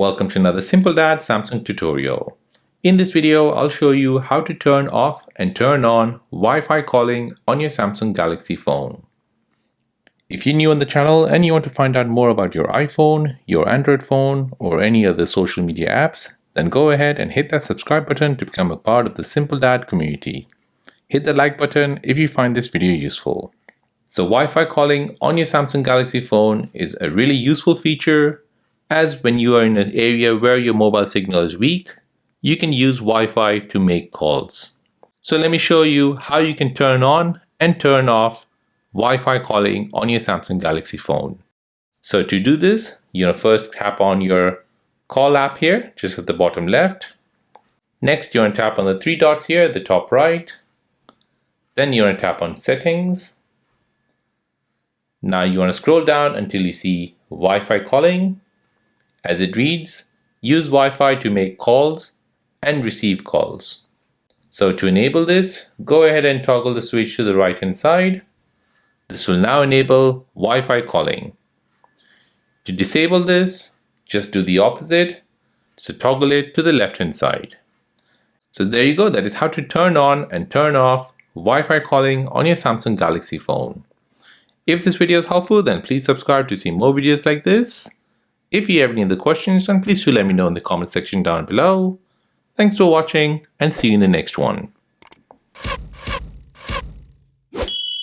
Welcome to another Simple Dad Samsung tutorial. In this video, I'll show you how to turn off and turn on Wi-Fi calling on your Samsung Galaxy phone. If you're new on the channel and you want to find out more about your iPhone, your Android phone, or any other social media apps, then go ahead and hit that subscribe button to become a part of the Simple Dad community. Hit the like button if you find this video useful. So Wi-Fi calling on your Samsung Galaxy phone is a really useful feature, as when you are in an area where your mobile signal is weak, you can use Wi-Fi to make calls. So let me show you how you can turn on and turn off Wi-Fi calling on your Samsung Galaxy phone. So to do this, first tap on your call app here, just at the bottom left. Next, you want to tap on the three dots here at the top right. Then you want to tap on settings. Now you want to scroll down until you see Wi-Fi calling. As it reads, use Wi-Fi to make calls and receive calls. So to enable this, go ahead and toggle the switch to the right hand side. This will now enable Wi-Fi calling. To disable this, just do the opposite. So toggle it to the left hand side. So there you go. That is how to turn on and turn off Wi-Fi calling on your Samsung Galaxy phone. If this video is helpful, then please subscribe to see more videos like this. If you have any other questions, then please do let me know in the comment section down below. Thanks for watching and see you in the next one.